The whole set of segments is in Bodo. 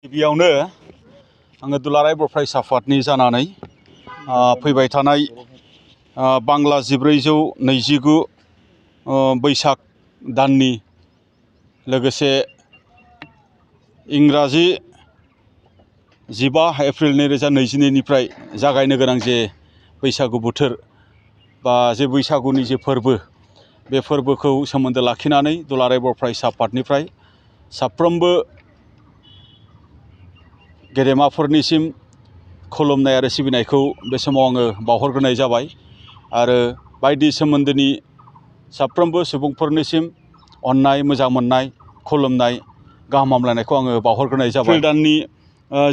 गिबियावनो आङो दुलाराय बर' फरायसा आफादनि जानानै फैबाय थानाय बांला 1429 बैसाग दाननि लोगोसे इंराजि 15 एप्रिल 2022 निफ्राय जागायनो गोनां जे बैसागु बोथोर बा जे बैसागुनि जे फोरबो बे फोरबोखौ सोमोन्दो लाखिनानै दुलाराय बर' फरायसा आफादनिफ्राय साफ्रोमबो गेदेमाफोरनिसिम खुलुमनाय आरो सिबिनायखौ बे समाव आङो बावहरग्रोनाय जाबाय आरो बायदि सोमोन्दोनि साफ्रोमबो सुबुंफोरनिसिम अननाय मोजां मोननाय खुलुमनाय गाहाम हामलायनायखौ आङो बावहरग्रोनाय जाबाय। एप्रिल दाननि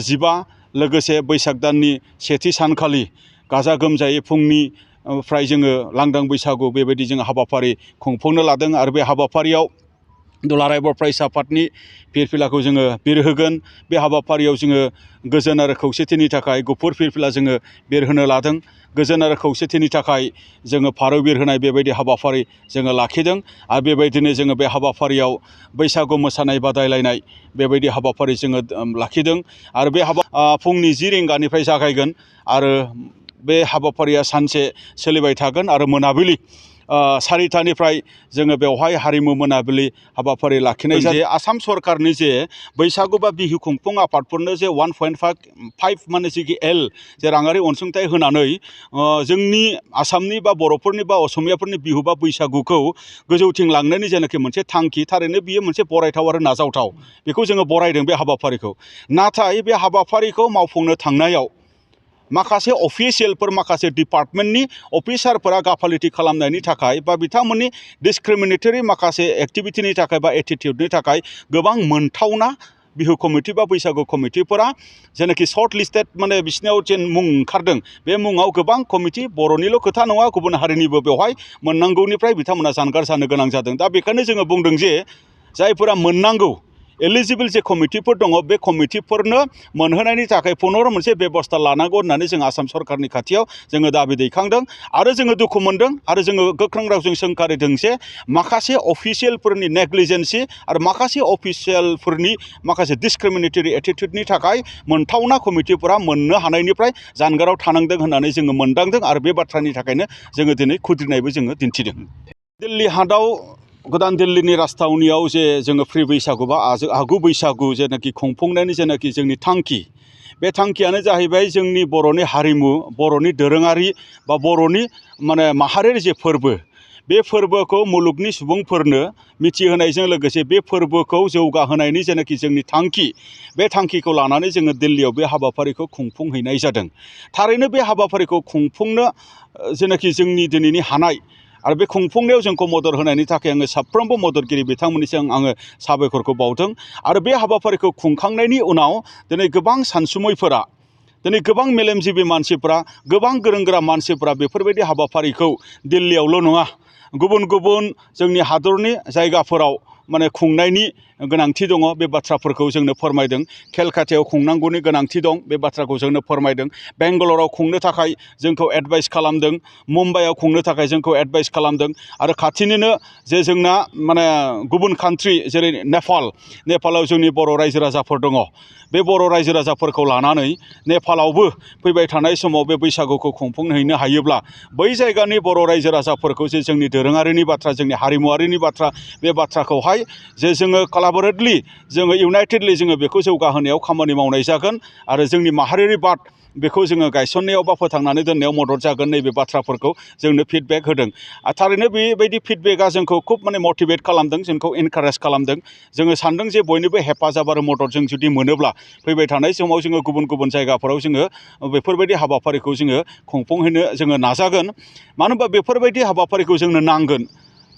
15 लोगोसे बैसाग दाननि सेथि सानखालि गाजा गोमजायै फुंनिफ्राय जोङो लांदां बैसागु बेबायदि जोङो हाबाफारि खुंफुंनो लादों आरो बे हाबाफारियाव दुलाराय बर' फरायसा आफादनि फिरफिलाखौ जोङो बिरहोगोन। बे हाबाफारियाव जोङो गोजोन आरो खौसेथिनि थाखाय गुफुर फिरफिला जोङो बिरहोनो लादों। गोजोन आरो खौसेथिनि थाखाय जोङो फारौ बिरहोनाय बेबायदि हाबाफारि जोङो लाखिदों आरो बेबायदिनो जोङो बे हाबाफारियाव बैसागु मोसानाय बादायलायनाय बेबायदि हाबाफारि जोङो लाखिदों आरो बे फुंनि 10 रिंगानिफ्राय जागायगोन आरो बे हाबाफारिया सानसे सोलिबाय थागोन आरो मोनाबिलि 4टानिफ्राय जोङो बेवहाय हारिमु मोनाबिलि हाबाफारि लाखिनाय जायो। आसाम सरकारनि जे बैसागु बा बिहु खुंफुं आफादफोरनो जे 1.5 माने जिखि एल जे राङारि अनसुंथाइ होनानै जोंनि आसामनि बा बर'फोरनि बा असमियाफोरनि बिहु बा बैसागुखौ गोजौथिं लांनायनि जेनाखि मोनसे थांखि थारैनो बियो मोनसे बरायथाव आरो नाजावथाव। बेखौ जोङो बरायदों बे हाबाफारिखौ। नाथाय बे हाबाफारिखौ मावफुंनो थांनायाव माखासे अफिसियेलफोर माखासे डिपार्टमेन्टनि अफिसारफोरा गाफालिथि खालामनायनि थाखाय बा बिथांमोननि डिसक्रिमिनेटरि माखासे एक्टिभिटिनि थाखाय बा एटिटिउडनि थाखाय गोबां मोनथावना बिहु कमिटि बा बैसागु कमिटिफोरा जेनाखि सर्ट लिस्टेड माने बिसिनाव जे मुं ओंखारदों बे मुङाव गोबां कमिटि बर'निल' खोथा नङा गुबुन हारिनिबो बेवहाय मोननांगौनिफ्राय बिथांमोना जानगार जानो गोनां जादों। दा बेखायनो जोङो बुंदों जे जायफोरा मोननांगौ एलिजिबल जे कमिटिफोर दङ बे कमिटिफोरनो मोनहोनायनि थाखाय पुनर मोनसे बेबस्था लानांगौ होननानै जों आसाम सरकारनि खाथियाव जोङो दाबि दैखांदों आरो जोङो दुखु मोनदों आरो जोङो गोख्रों रावजों सोंखारिदों जे माखासे अफिसियेलफोरनि नेग्लिजेन्सि आरो माखासे अफिसियेलफोरनि माखासे डिसक्रिमिनेटरि एटिटिउडनि थाखाय मोनथावना कमिटिफोरा मोननो हानायनिफ्राय जानगाराव थानांदों होननानै जोङो मोनदांदों आरो बे बाथ्रानि थाखायनो जोङो दिनै खुद्रिनायबो जोङो दिन्थिदों। दिल्ली हादाव गोदान दिल्लीनि राजथावनियाव जे जोङो प्रि बैसागु बा आगु बैसागु जेनाखि खुंफुंनायनि जेनाखि जोंनि थांखि बे थांखियानो जाहैबाय जोंनि बर'नि हारिमु बर'नि दोरोङारि बा बर'नि माने माहारियारि जे फोरबो बे फोरबोखौ मुलुगनि सुबुंफोरनो मिथिहोनायजों लोगोसे बे फोरबोखौ जौगाहोनायनि जेनाखि जोंनि थांखि बे थांखिखौ लानानै जोङो दिल्लीयाव बे हाबाफारिखौ खुंफुंहैनाय जादों। थारैनो बे हाबाफारिखौ खुंफुंनो जेनाखि जोंनि दिनैनि हानाय आरो बे खुंफुंनायाव जोंखौ मदद होनायनि थाखाय आङो साफ्रोमबो मददगिरि बिथांमोननिसिम आङो साबायखरखौ बावदों आरो बे हाबाफारिखौ खुंखांनायनि उनाव दिनै गोबां सानसुमैफोरा दिनै गोबां मेलेमजिबि मानसिफोरा गोबां गोरों गोरा मानसिफोरा बेफोरबायदि हाबाफारिखौ दिल्लीयावल' नङा गुबुन गुबुन जोंनि हादरनि जायगाफोराव माने खुंनायनि गोनांथि दङ बे बाथ्राफोरखौ जोंनो फोरमायदों। केलकातायाव खुंनांगौनि गोनांथि दं बे बाथ्राखौ जोंनो फोरमायदों। बेंगालराव खुंनो थाखाय जोंखौ एडभाइस खालामदों। मुम्बाइआव खुंनो थाखाय जोंखौ एडभाइस खालामदों आरो खाथिनिनो जे जोंना माने गुबुन कान्ट्रि जेरै नेपालाव जोंनि बर' रायजो राजाफोर दङ। बे बर' रायजो राजाफोरखौ लानानै नेपालावबो फैबाय थानाय समाव बे बैसागुखौ खुंफुंहैनो हायोब्ला बै जायगानि बर' रायजो राजाफोरखौ जे जोंनि दोरोङारिनि बाथ्रा जोंनि हारिमुवारिनि बाथ्रा बे बाथ्राखौहाय जे जोङो कलाबरेटलि जोङो इउनाइटेडलि जोङो बेखौ जौगाहोनायाव खामानि मावनाय जागोन आरो जोंनि माहारियारि बाद बेखौ जोङो गायसननायाव बा फोथांनानै दोननायाव मदद जागोन नैबे बाथ्राफोरखौ जोंनो फिडबेक होदों। थारैनो बेबायदि फिडबेकआ जोंखौ खुब माने मटिभेट खालामदों जोंखौ इनकारेज खालामदों। जोङो सानदों जे बयनिबो हेफाजाब आरो मदद जों जुदि मोनोब्ला फैबाय थानाय समाव जोङो गुबुन गुबुन जायगाफोराव जोङो बेफोरबायदि हाबाफारिखौ जोङो खुंफुंहैनो जोङो नाजागोन। मानो होनबा बेफोरबायदि हाबाफारिखौ जोंनो नांगोन।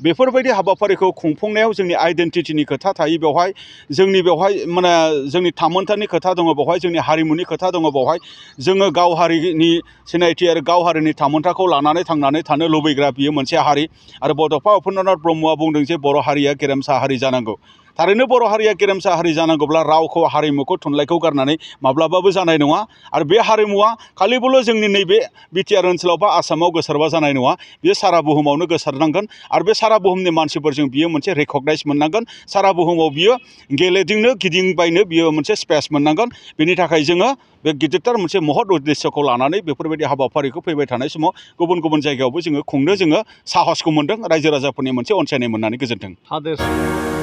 बेफोरबायदि हाबाफारिखौ खुंफुंनायाव जोंनि आइडेन्टिटिनि खोथा थायो बेवहाय माने जोंनि थामोनथानि खोथा दङ बेवहाय जोंनि हारिमुनि खोथा दङ बेवहाय जोङो गाव हारिनि सिनायथि आरो गाव हारिनि थामोनथाखौ लानानै थांनानै थानो लुबैग्रा बियो मोनसे हारि आरो बड'फा उपेन्द्रनाथ ब्रह्मआ बुंदों जे बर' हारिया गेरेमसा हारि जानांगौ। थारैनो बर' हारिया गेरेमसा हारि जानांगौब्ला रावखौ हारिमुखौ थुनलाइखौ गारनानै माब्लाबाबो जानाय नङा। आरो बे हारिमुवा खालिबोल' जोंनि नैबे बिटिआर ओनसोलाव बा आसामाव गोसारबा जानाय नङा, बियो सारा बुहुमावनो गोसारनांगोन। आरो बे सारा बुहुमनि मानसिफोरजों बियो मोनसे रेकगनाइज मोननांगोन। सारा बुहुमाव बियो गेलेदिंनो गिदिंबायनो बियो मोनसे स्पेस मोननांगोन। बेनि थाखाय जोङो बे गिदिरथार मोनसे महत उद्देस्यखौ लानानै बेफोरबायदि हाबाफारिखौ फैबाय थानाय समाव गुबुन गुबुन जायगायावबो जोङो खुंनो जोङो साहसखौ मोनदों। रायजो राजाफोरनि मोनसे अनसायनाय मोननानै गोजोन्थों।